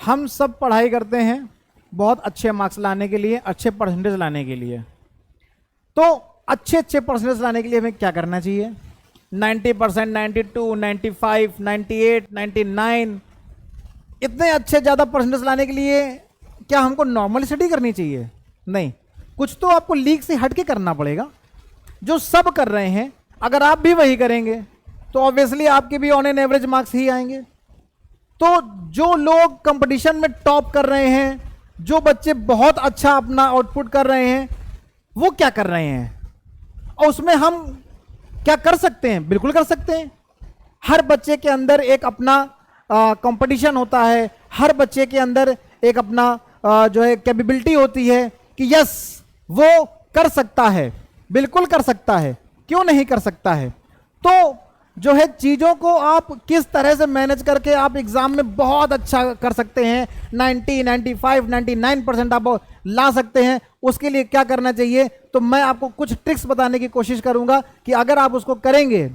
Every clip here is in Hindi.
हम सब पढ़ाई करते हैं बहुत अच्छे मार्क्स लाने के लिए, अच्छे परसेंटेज लाने के लिए। तो अच्छे अच्छे परसेंटेज लाने के लिए हमें क्या करना चाहिए? 90%, 92, 95, 98, 99, इतने अच्छे ज़्यादा परसेंटेज लाने के लिए क्या हमको नॉर्मल स्टडी करनी चाहिए? नहीं, कुछ तो आपको लीग से हट के करना पड़ेगा। जो सब कर रहे हैं, अगर आप भी वही करेंगे तो ऑब्वियसली आपके भी ऑन एन एवरेज मार्क्स ही आएंगे। तो जो लोग कंपटीशन में टॉप कर रहे हैं, जो बच्चे बहुत अच्छा अपना आउटपुट कर रहे हैं, वो क्या कर रहे हैं और उसमें हम क्या कर सकते हैं? बिल्कुल कर सकते हैं। हर बच्चे के अंदर एक अपना कंपटीशन होता है, हर बच्चे के अंदर एक अपना जो है कैपेबिलिटी होती है कि यस वो कर सकता है, बिल्कुल कर सकता है, क्यों नहीं कर सकता है। तो जो है चीज़ों को आप किस तरह से मैनेज करके आप एग्जाम में बहुत अच्छा कर सकते हैं, 90, 95, 99% आप ला सकते हैं, उसके लिए क्या करना चाहिए? तो मैं आपको कुछ ट्रिक्स बताने की कोशिश करूंगा कि अगर आप उसको करेंगे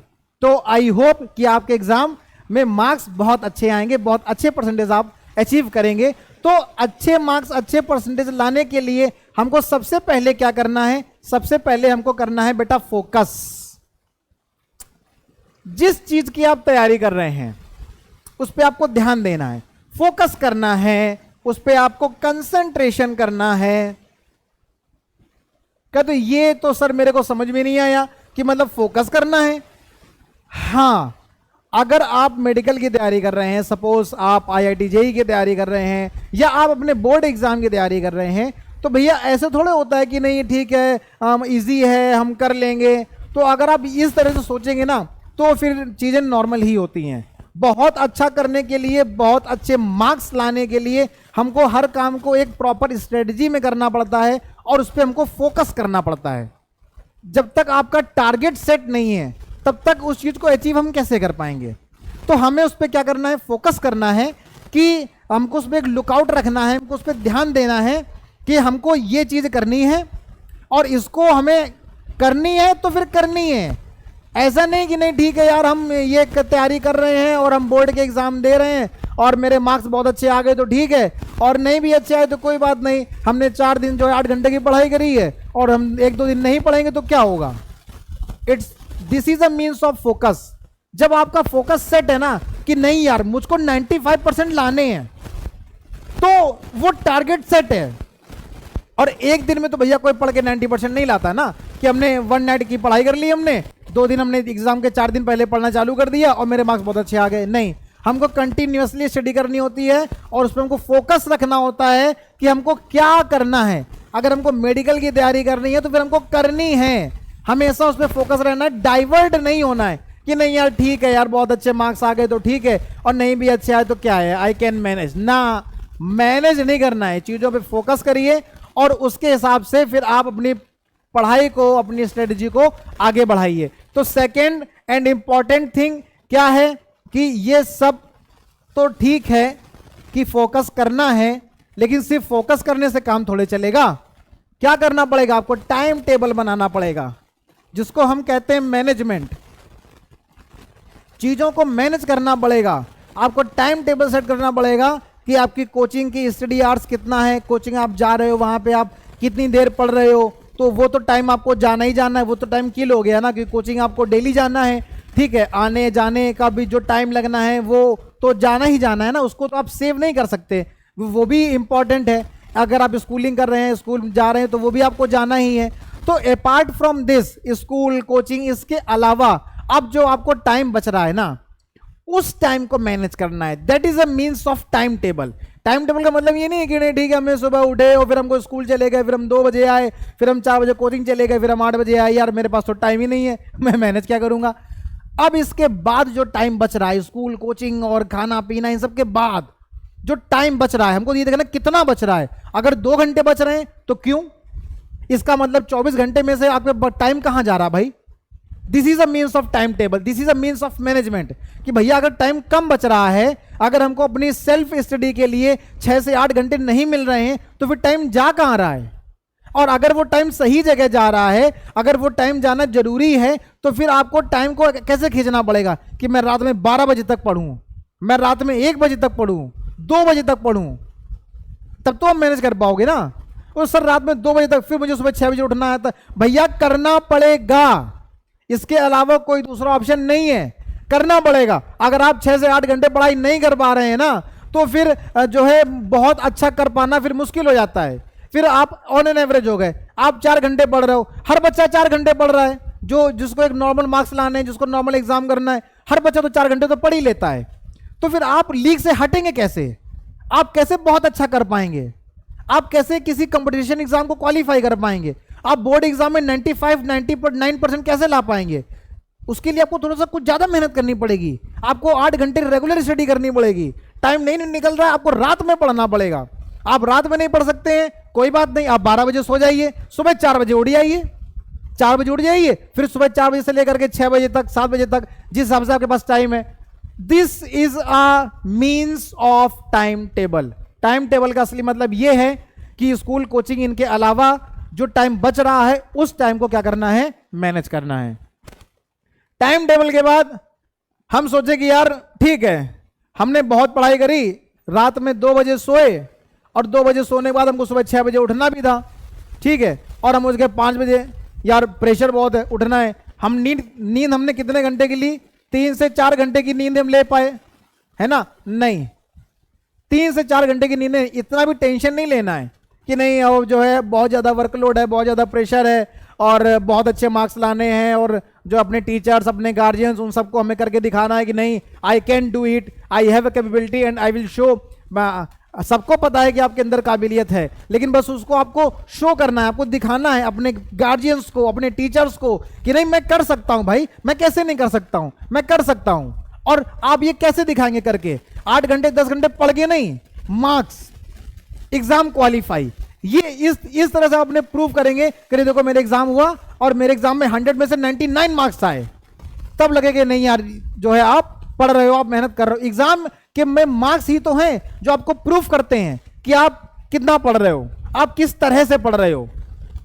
तो आई होप कि आपके एग्जाम में मार्क्स बहुत अच्छे आएंगे, बहुत अच्छे परसेंटेज आप अचीव करेंगे। तो अच्छे मार्क्स, अच्छे परसेंटेज लाने के लिए हमको सबसे पहले क्या करना है? सबसे पहले हमको करना है बेटा फोकस। जिस चीज की आप तैयारी कर रहे हैं उस पर आपको ध्यान देना है, फोकस करना है, उस पर आपको कंसंट्रेशन करना है। क्या तो ये तो सर मेरे को समझ में नहीं आया कि मतलब फोकस करना है। हाँ, अगर आप मेडिकल की तैयारी कर रहे हैं, सपोज आप IIT JEE की तैयारी कर रहे हैं या आप अपने बोर्ड एग्जाम की तैयारी कर रहे हैं, तो भैया ऐसे थोड़े होता है कि नहीं ठीक है, इजी है, हम कर लेंगे। तो अगर आप इस तरह से सोचेंगे ना तो फिर चीज़ें नॉर्मल ही होती हैं। बहुत अच्छा करने के लिए, बहुत अच्छे मार्क्स लाने के लिए हमको हर काम को एक प्रॉपर स्ट्रेटजी में करना पड़ता है और उस पर हमको फोकस करना पड़ता है। जब तक आपका टारगेट सेट नहीं है तब तक उस चीज़ को अचीव हम कैसे कर पाएंगे? तो हमें उस पर क्या करना है? फोकस करना है कि हमको उस पर एक लुकआउट रखना है, हमको उस पर ध्यान देना है कि हमको ये चीज़ करनी है और इसको हमें करनी है तो फिर करनी है। ऐसा नहीं कि नहीं ठीक है यार, हम ये तैयारी कर रहे हैं और हम बोर्ड के एग्जाम दे रहे हैं और मेरे मार्क्स बहुत अच्छे आ गए तो ठीक है, और नहीं भी अच्छे आए तो कोई बात नहीं, हमने 4 दिन जो है 8 घंटे की पढ़ाई करी है और हम 1-2 दिन नहीं पढ़ेंगे तो क्या होगा? This is a means of focus. जब आपका फोकस सेट है ना कि नहीं यार मुझको 95% लाने हैं, तो वो टारगेट सेट है। और एक दिन में तो भैया कोई पढ़ के 90% नहीं लाता ना कि हमने 1 नाइट की पढ़ाई कर ली, हमने 2 दिन, हमने एग्जाम के 4 दिन पहले पढ़ना चालू कर दिया और मेरे मार्क्स बहुत अच्छे आ गए। नहीं, हमको कंटिन्यूअसली स्टडी करनी होती है और उस पर हमको फोकस रखना होता है कि हमको क्या करना है। अगर हमको मेडिकल की तैयारी करनी है तो फिर हमको करनी है, हमेशा उस पर फोकस रहना है, डाइवर्ट नहीं होना है कि नहीं यार ठीक है यार बहुत अच्छे मार्क्स आ गए तो ठीक है और नहीं भी अच्छे आए तो क्या है, आई कैन मैनेज। ना, मैनेज नहीं करना है, चीज़ों पे फोकस करिए और उसके हिसाब से फिर आप अपनी पढ़ाई को, अपनी स्ट्रेटजी को आगे बढ़ाइए। तो सेकेंड एंड इंपॉर्टेंट थिंग क्या है कि ये सब तो ठीक है कि फोकस करना है, लेकिन सिर्फ फोकस करने से काम थोड़े चलेगा। क्या करना पड़ेगा? आपको टाइम टेबल बनाना पड़ेगा, जिसको हम कहते हैं मैनेजमेंट। चीजों को मैनेज करना पड़ेगा, आपको टाइम टेबल सेट करना पड़ेगा कि आपकी कोचिंग की स्टडी आवर्स कितना है, कोचिंग आप जा रहे हो वहां पे आप कितनी देर पढ़ रहे हो, तो वो तो टाइम आपको जाना ही जाना है, वो तो टाइम किल हो गया ना, क्योंकि कोचिंग आपको डेली जाना है, ठीक है। आने जाने का भी जो टाइम लगना है वो तो जाना ही जाना है ना, उसको तो आप सेव नहीं कर सकते, वो भी इंपॉर्टेंट है। अगर आप स्कूलिंग कर रहे हैं, स्कूल जा रहे हैं, तो वो भी आपको जाना ही है। तो apart from this school coaching, इसके अलावा अब जो आपको टाइम बच रहा है ना, उस टाइम को मैनेज करना है। That is a means of time table. Time table का मतलब ये नहीं है कि नहीं ठीक है हमें सुबह उठे और फिर हमको स्कूल चले गए, फिर हम 2 बजे आए, फिर हम 4 बजे कोचिंग चले गए, फिर हम 8 बजे आए, यार मेरे पास तो टाइम ही नहीं है, मैं मैनेज क्या करूंगा। अब इसके बाद जो टाइम बच रहा है, स्कूल कोचिंग और खाना पीना इन सब के बाद जो टाइम बच रहा है, हमको ये देखना कितना बच रहा है। अगर 2 घंटे बच रहे हैं तो क्यों, इसका मतलब 24 घंटे में से आपका टाइम कहां जा रहा भाई। This is a means of time table, this is a means of management कि भैया अगर टाइम कम बच रहा है, अगर हमको अपनी सेल्फ स्टडी के लिए 6 से 8 घंटे नहीं मिल रहे हैं, तो फिर टाइम जा कहां रहा है। और अगर वो टाइम सही जगह जा रहा है, अगर वो टाइम जाना जरूरी है, तो फिर आपको टाइम को कैसे खींचना पड़ेगा कि मैं रात में 12 बजे तक पढ़ूं, मैं रात में 1 बजे तक पढ़ूं, 2 बजे तक पढूं, तब तो आप मैनेज कर पाओगे ना। और सर रात में 2 बजे तक, फिर मुझे सुबह 6 बजे उठना है, तो भैया करना पड़ेगा, इसके अलावा कोई दूसरा ऑप्शन नहीं है, करना पड़ेगा। अगर आप 6 से 8 घंटे पढ़ाई नहीं कर पा रहे हैं ना, तो फिर जो है बहुत अच्छा कर पाना फिर मुश्किल हो जाता है। फिर आप ऑन एन एवरेज हो गए, आप 4 घंटे पढ़ रहे हो, हर बच्चा 4 घंटे पढ़ रहा है, जो जिसको एक नॉर्मल मार्क्स लाने हैं, जिसको नॉर्मल एग्जाम करना है, हर बच्चा तो 4 घंटे तो पढ़ ही लेता है। तो फिर आप लीग से हटेंगे कैसे? आप कैसे बहुत अच्छा कर पाएंगे? आप कैसे किसी कंपटीशन एग्जाम को क्वालिफाई कर पाएंगे? आप बोर्ड एग्जाम में 95-99% कैसे ला पाएंगे? उसके लिए आपको थोड़ा सा कुछ ज्यादा मेहनत करनी पड़ेगी, आपको 8 घंटे रेगुलर स्टडी करनी पड़ेगी। टाइम नहीं निकल रहा है, आपको रात में पढ़ना पड़ेगा। आप रात में नहीं पढ़ सकते हैं, कोई बात नहीं, आप 12 बजे सो जाइए, सुबह 4 बजे उठ जाइए, 4 बजे उठ जाइए, फिर सुबह 4 बजे से लेकर के 6 बजे तक, 7 बजे तक, जिस हिसाब से आपके पास टाइम है। This is a means of time table. Time table का असली मतलब यह है कि स्कूल कोचिंग इनके अलावा जो टाइम बच रहा है, उस टाइम को क्या करना है? मैनेज करना है। टाइम टेबल के बाद हम सोचे कि यार ठीक है, हमने बहुत पढ़ाई करी, रात में 2 बजे सोए, और 2 बजे सोने के बाद हमको सुबह 6 बजे उठना भी था, ठीक है, और हम उसके 5 बजे, यार प्रेशर बहुत है, उठना है। हम नींद हमने कितने घंटे की ली? 3 से 4 घंटे की नींद हम ले पाए, है ना? नहीं, 3 से 4 घंटे की नींद, इतना भी टेंशन नहीं लेना है कि नहीं अब जो है बहुत ज़्यादा वर्कलोड है, बहुत ज़्यादा प्रेशर है, और बहुत अच्छे मार्क्स लाने हैं, और जो अपने टीचर्स, अपने गार्जियंस, उन सबको हमें करके दिखाना है कि नहीं, I can do it, I have a capability and I will show. सबको पता है कि आपके अंदर काबिलियत है, लेकिन बस उसको आपको शो करना है, आपको दिखाना है अपने गार्जियंस को, अपने टीचर्स को कि नहीं मैं कर सकता हूं भाई, मैं कैसे नहीं कर सकता हूं, मैं कर सकता हूं। और आप ये कैसे दिखाएंगे? करके 8 घंटे 10 घंटे पढ़ के नहीं, मार्क्स, एग्जाम क्वालिफाई, ये इस तरह से आप अपने प्रूव करेंगे कि देखो मेरे एग्जाम हुआ और मेरे एग्जाम में 100 में से 99 मार्क्स आए, तब लगेगा नहीं यार जो है आप पढ़ रहे हो, आप मेहनत कर रहे हो। एग्जाम के में मार्क्स ही तो हैं जो आपको प्रूफ करते हैं कि आप कितना पढ़ रहे हो, आप किस तरह से पढ़ रहे हो।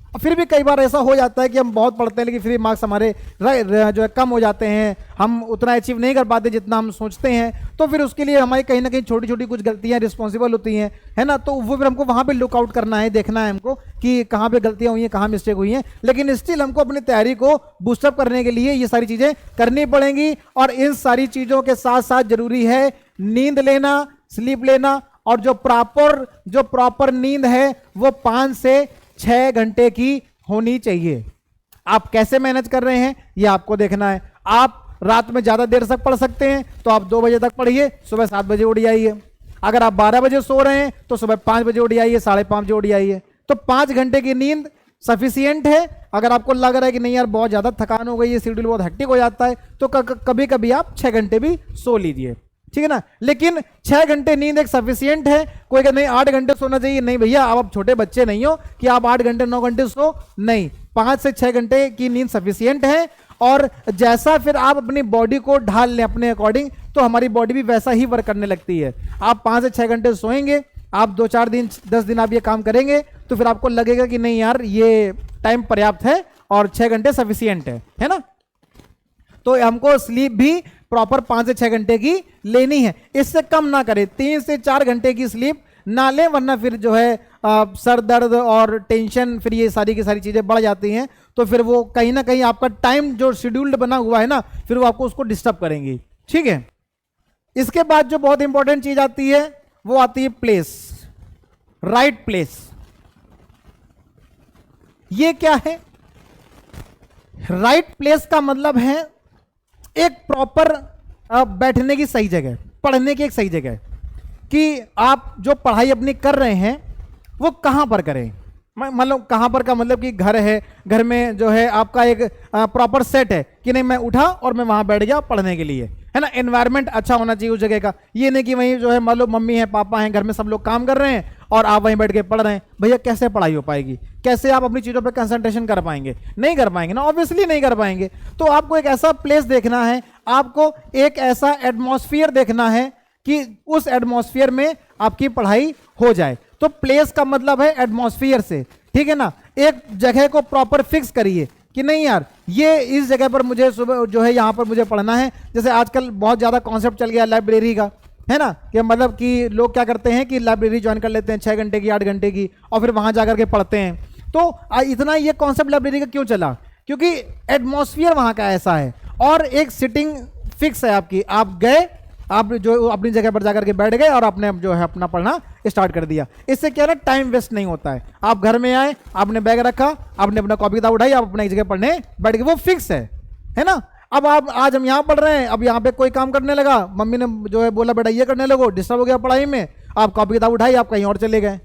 और फिर भी कई बार ऐसा हो जाता है कि हम बहुत पढ़ते हैं लेकिन फिर मार्क्स हमारे जो है कम हो जाते हैं, हम उतना अचीव नहीं कर पाते जितना हम सोचते हैं। तो फिर उसके लिए हमारी कहीं ना कहीं छोटी छोटी कुछ गलतियां रिस्पॉन्सिबल होती हैं, है ना? तो वो फिर हमको वहां पे लुकआउट करना है, देखना है हमको कि कहाँ पे गलतियां हुई हैं, कहाँ मिस्टेक हुई हैं। लेकिन स्टिल हमको अपनी तैयारी को बूस्टअप करने के लिए ये सारी चीजें करनी पड़ेंगी। और इन सारी चीजों के साथ साथ जरूरी है नींद लेना, स्लीप लेना, और जो प्रॉपर नींद है वो 5 से 6 घंटे की होनी चाहिए। आप कैसे मैनेज कर रहे हैं ये आपको देखना है। आप रात में ज्यादा देर तक पढ़ सकते हैं तो आप 2 बजे तक पढ़िए, सुबह 7 बजे उठ जाइए। अगर आप 12 बजे सो रहे हैं तो सुबह 5 बजे उठ जाइए, 5:30 बजे उठ जाइए। तो 5 घंटे की नींद सफिशियंट है। अगर आपको लग रहा है कि नहीं यार बहुत ज्यादा थकान हो गई है, शेड्यूल बहुत हेक्टिक हो जाता है, तो कभी कभी आप 6 घंटे भी सो लीजिए, ठीक है ना? लेकिन 6 घंटे नींद एक सफिशियंट है। कोई कहते नहीं 8 घंटे सोना चाहिए, नहीं भैया आप छोटे बच्चे नहीं हो कि आप 8 घंटे 9 घंटे सो, नहीं, 5 से 6 घंटे की नींद सफिशियंट है। और जैसा फिर आप अपनी बॉडी को ढाल लें अपने अकॉर्डिंग, तो हमारी बॉडी भी वैसा ही वर्क करने लगती है। आप 5 से 6 घंटे सोएंगे, आप 2-4 दिन 10 दिन आप ये काम करेंगे, तो फिर आपको लगेगा कि नहीं यार ये टाइम पर्याप्त है और 6 घंटे सफिशियंट है ना? तो हमको स्लीप भी प्रॉपर 5 से 6 घंटे की लेनी है, इससे कम ना करें। 3 से 4 घंटे की स्लीप ना लें, वरना फिर जो है सर दर्द और टेंशन, फिर ये सारी की सारी चीजें बढ़ जाती हैं। तो फिर वो कहीं ना कहीं आपका टाइम जो शेड्यूल्ड बना हुआ है ना, फिर वो आपको उसको डिस्टर्ब करेंगी, ठीक है? इसके बाद जो बहुत इंपॉर्टेंट चीज आती है वो आती है प्लेस, राइट प्लेस। ये क्या है? राइट प्लेस का मतलब है एक प्रॉपर बैठने की सही जगह, पढ़ने की एक सही जगह, कि आप जो पढ़ाई अपनी कर रहे हैं वो कहां पर करें। मतलब कहां पर का मतलब कि घर है, घर में जो है आपका एक प्रॉपर सेट है कि नहीं मैं उठा और मैं वहां बैठ गया पढ़ने के लिए, है ना? एनवायरनमेंट अच्छा होना चाहिए उस जगह का। ये नहीं कि वहीं जो है मान लो मम्मी है पापा हैं, घर में सब लोग काम कर रहे हैं और आप वहीं बैठ के पढ़ रहे हैं, भैया कैसे पढ़ाई हो पाएगी? कैसे आप अपनी चीजों पे कंसंट्रेशन कर पाएंगे? नहीं कर पाएंगे ना, ऑब्वियसली नहीं कर पाएंगे। तो आपको एक ऐसा प्लेस देखना है, आपको एक ऐसा एटमॉस्फेयर देखना है कि उस एटमॉस्फेयर में आपकी पढ़ाई हो जाए। तो प्लेस का मतलब है एटमॉस्फेयर से, ठीक है ना? एक जगह को प्रॉपर फिक्स करिए कि नहीं यार ये इस जगह पर मुझे सुबह जो है यहाँ पर मुझे पढ़ना है। जैसे आजकल बहुत ज्यादा कॉन्सेप्ट चल गया लाइब्रेरी का, है ना, कि मतलब कि लोग क्या करते हैं कि लाइब्रेरी ज्वाइन कर लेते हैं 6 घंटे की 8 घंटे की और फिर वहां जाकर के पढ़ते हैं। तो इतना ये कॉन्सेप्ट लाइब्रेरी का क्यों चला, क्योंकि एटमॉस्फेयर वहां का ऐसा है और एक सिटिंग फिक्स है आपकी, आप गए, आप जो अपनी जगह पर जाकर के बैठ गए और आपने जो है अपना पढ़ना स्टार्ट कर दिया। इससे क्या है ना, टाइम वेस्ट नहीं होता है। आप घर में आए, आपने बैग रखा, आपने अपना कॉपी किताब उठाई, आप अपना एक जगह पढ़ने बैठ गए, वो फिक्स है ना। अब आप आज हम यहाँ पढ़ रहे हैं, अब यहाँ पे कोई काम करने लगा, मम्मी ने जो है बोला बेटा ये करने लगो, डिस्टर्ब हो गया पढ़ाई में, आप कॉपी किताब उठाई, आप कहीं और चले गए,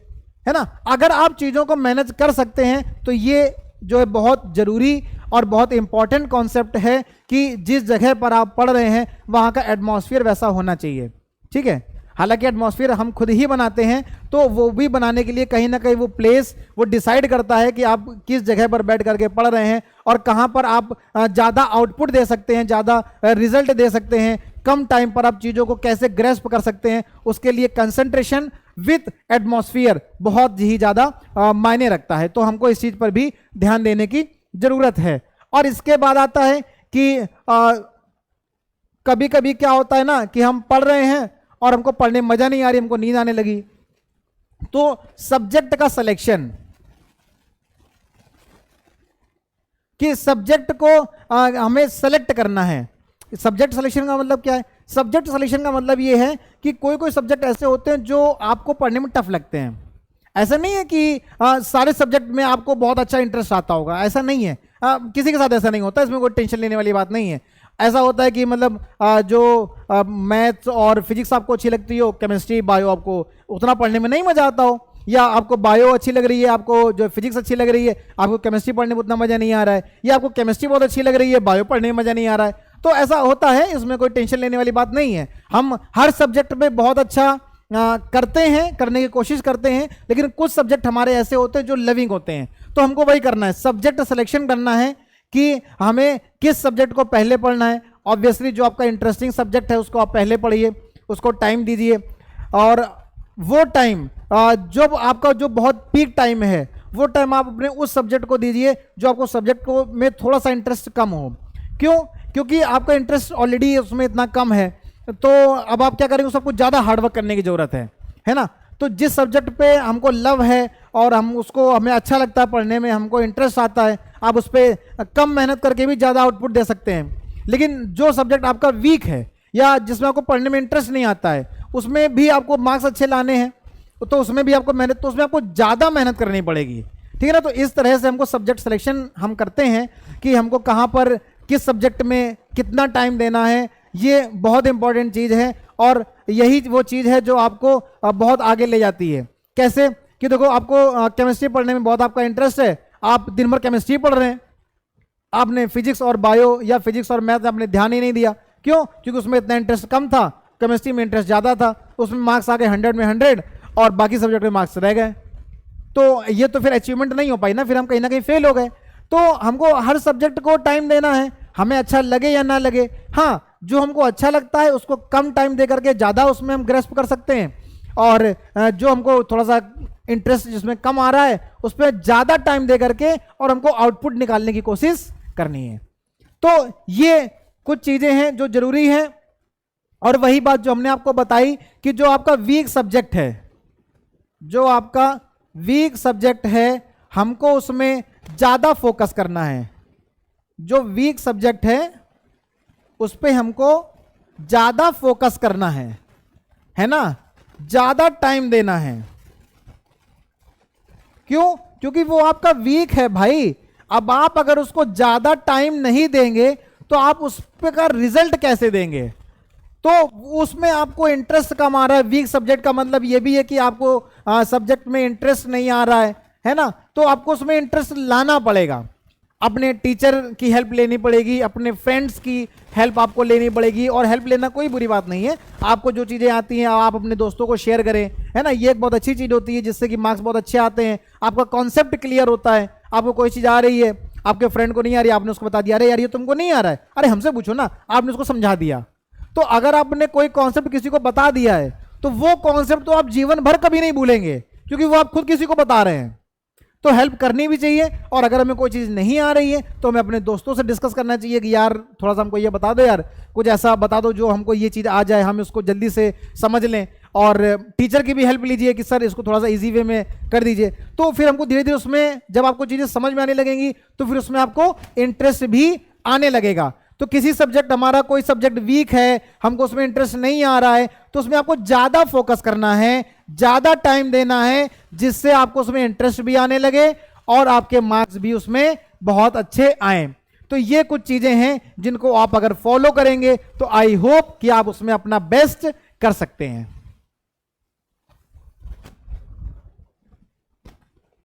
है ना। अगर आप चीज़ों को मैनेज कर सकते हैं तो ये जो है बहुत जरूरी और बहुत इंपॉर्टेंट कॉन्सेप्ट है कि जिस जगह पर आप पढ़ रहे हैं वहाँ का एटमॉस्फेयर वैसा होना चाहिए, ठीक है। हालांकि एटमॉस्फेयर हम खुद ही बनाते हैं, तो वो भी बनाने के लिए कहीं ना कहीं वो प्लेस वो डिसाइड करता है कि आप किस जगह पर बैठ करके पढ़ रहे हैं और कहाँ पर आप ज़्यादा आउटपुट दे सकते हैं, ज़्यादा रिजल्ट दे सकते हैं, कम टाइम पर आप चीज़ों को कैसे ग्रेस्प कर सकते हैं। उसके लिए कंसंट्रेशन विथ एटमॉस्फेयर बहुत ही ज़्यादा मायने रखता है, तो हमको इस चीज़ पर भी ध्यान देने की ज़रूरत है। और इसके बाद आता है कि कभी कभी क्या होता है ना कि हम पढ़ रहे हैं और हमको पढ़ने में मजा नहीं आ रही, हमको नींद आने लगी, तो सब्जेक्ट का सिलेक्शन, कि सब्जेक्ट को हमें सेलेक्ट करना है। सब्जेक्ट सिलेक्शन का मतलब क्या है? सब्जेक्ट सिलेक्शन का मतलब ये है कि कोई कोई सब्जेक्ट ऐसे होते हैं जो आपको पढ़ने में टफ लगते हैं। ऐसा नहीं है कि सारे सब्जेक्ट में आपको बहुत अच्छा इंटरेस्ट आता होगा, ऐसा नहीं है। किसी के साथ ऐसा नहीं होता, इसमें कोई टेंशन लेने वाली बात नहीं है। ऐसा होता है कि मतलब जो मैथ्स और फिजिक्स आपको अच्छी लगती हो, केमिस्ट्री बायो आपको उतना पढ़ने में नहीं मजा आता हो, या आपको बायो अच्छी लग रही है, आपको जो फिजिक्स अच्छी लग रही है, आपको केमिस्ट्री पढ़ने में उतना मजा नहीं आ रहा है, या आपको केमिस्ट्री बहुत अच्छी लग रही है, बायो पढ़ने में मजा नहीं आ रहा है। तो ऐसा होता है, इसमें कोई टेंशन लेने वाली बात नहीं है। हम हर सब्जेक्ट में बहुत अच्छा करते हैं, करने की कोशिश करते हैं, लेकिन कुछ सब्जेक्ट हमारे ऐसे होते हैं जो लविंग होते हैं, तो हमको वही करना है, सब्जेक्ट सिलेक्शन करना है कि हमें किस सब्जेक्ट को पहले पढ़ना है। ऑब्वियसली जो आपका इंटरेस्टिंग सब्जेक्ट है उसको आप पहले पढ़िए, उसको टाइम दीजिए, और वो टाइम जब आपका जो बहुत पीक टाइम है वो टाइम आप अपने उस सब्जेक्ट को दीजिए जो आपको सब्जेक्ट को में थोड़ा सा इंटरेस्ट कम हो। क्यों? क्योंकि आपका इंटरेस्ट ऑलरेडी उसमें इतना कम है, तो अब आप क्या करेंगे, उसको कुछ ज़्यादा हार्डवर्क करने की ज़रूरत है ना। तो जिस सब्जेक्ट पे हमको लव है और हम उसको हमें अच्छा लगता है पढ़ने में, हमको इंटरेस्ट आता है, आप उस पर कम मेहनत करके भी ज़्यादा आउटपुट दे सकते हैं। लेकिन जो सब्जेक्ट आपका वीक है या जिसमें आपको पढ़ने में इंटरेस्ट नहीं आता है, उसमें भी आपको मार्क्स अच्छे लाने हैं, तो उसमें भी आपको मेहनत, तो उसमें आपको ज़्यादा मेहनत करनी पड़ेगी, ठीक है ना। तो इस तरह से हमको सब्जेक्ट सिलेक्शन हम करते हैं कि हमको कहाँ पर किस सब्जेक्ट में कितना टाइम देना है, ये बहुत इंपॉर्टेंट चीज़ है। और यही वो चीज़ है जो आपको बहुत आगे ले जाती है। कैसे कि देखो, आपको केमिस्ट्री पढ़ने में बहुत आपका इंटरेस्ट है, आप दिन भर केमिस्ट्री पढ़ रहे हैं, आपने फिजिक्स और बायो या फिजिक्स और मैथ आपने ध्यान ही नहीं दिया। क्यों? क्योंकि उसमें इतना इंटरेस्ट कम था, केमिस्ट्री में इंटरेस्ट ज़्यादा था, उसमें मार्क्स आ गए 100 में 100 और बाकी सब्जेक्ट में मार्क्स रह गए। तो ये तो फिर अचीवमेंट नहीं हो पाई ना, फिर हम कहीं ना कहीं फेल हो गए। तो हमको हर सब्जेक्ट को टाइम देना है, हमें अच्छा लगे या ना लगे। हाँ, जो हमको अच्छा लगता है उसको कम टाइम दे करके ज़्यादा उसमें हम ग्रेस्प कर सकते हैं, और जो हमको थोड़ा सा इंटरेस्ट जिसमें कम आ रहा है उस पर ज़्यादा टाइम दे करके और हमको आउटपुट निकालने की कोशिश करनी है। तो ये कुछ चीज़ें हैं जो ज़रूरी हैं। और वही बात जो हमने आपको बताई कि जो आपका वीक सब्जेक्ट है, जो आपका वीक सब्जेक्ट है, हमको उसमें ज़्यादा फोकस करना है। जो वीक सब्जेक्ट है उस पर हमको ज़्यादा फोकस करना है ना, ज़्यादा टाइम देना है। क्यों? क्योंकि वो आपका वीक है भाई। अब आप अगर उसको ज़्यादा टाइम नहीं देंगे तो आप उस पे का रिजल्ट कैसे देंगे? तो उसमें आपको इंटरेस्ट कम आ रहा है। वीक सब्जेक्ट का मतलब ये भी है कि आपको सब्जेक्ट में इंटरेस्ट नहीं आ रहा है ना, तो आपको उसमें इंटरेस्ट लाना पड़ेगा। अपने टीचर की हेल्प लेनी पड़ेगी, अपने फ्रेंड्स की हेल्प आपको लेनी पड़ेगी। और हेल्प लेना कोई बुरी बात नहीं है, आपको जो चीज़ें आती हैं आप अपने दोस्तों को शेयर करें, है ना। ये एक बहुत अच्छी चीज़ होती है जिससे कि मार्क्स बहुत अच्छे आते हैं, आपका कॉन्सेप्ट क्लियर होता है। आपको कोई चीज़ आ रही है, आपके फ्रेंड को नहीं आ रही, आपने उसको बता दिया, अरे यार ये तुमको नहीं आ रहा है, अरे हमसे पूछो ना, आपने उसको समझा दिया। तो अगर आपने कोई कॉन्सेप्ट किसी को बता दिया है तो वो कॉन्सेप्ट तो आप जीवन भर कभी नहीं भूलेंगे, क्योंकि वो आप खुद किसी को बता रहे हैं। तो हेल्प करनी भी चाहिए। और अगर हमें कोई चीज़ नहीं आ रही है तो हमें अपने दोस्तों से डिस्कस करना चाहिए कि यार थोड़ा सा हमको ये बता दो, यार कुछ ऐसा बता दो जो हमको ये चीज़ आ जाए, हम उसको जल्दी से समझ लें। और टीचर की भी हेल्प लीजिए कि सर इसको थोड़ा सा इजी वे में कर दीजिए। तो फिर हमको धीरे धीरे उसमें जब आपको चीज़ें समझ में आने लगेंगी तो फिर उसमें आपको इंटरेस्ट भी आने लगेगा। तो किसी सब्जेक्ट, हमारा कोई सब्जेक्ट वीक है, हमको उसमें इंटरेस्ट नहीं आ रहा है, तो उसमें आपको ज़्यादा फोकस करना है, ज़्यादा टाइम देना है, जिससे आपको उसमें इंटरेस्ट भी आने लगे और आपके मार्क्स भी उसमें बहुत अच्छे आए। तो ये कुछ चीज़ें हैं जिनको आप अगर फॉलो करेंगे तो आई होप कि आप उसमें अपना बेस्ट कर सकते हैं।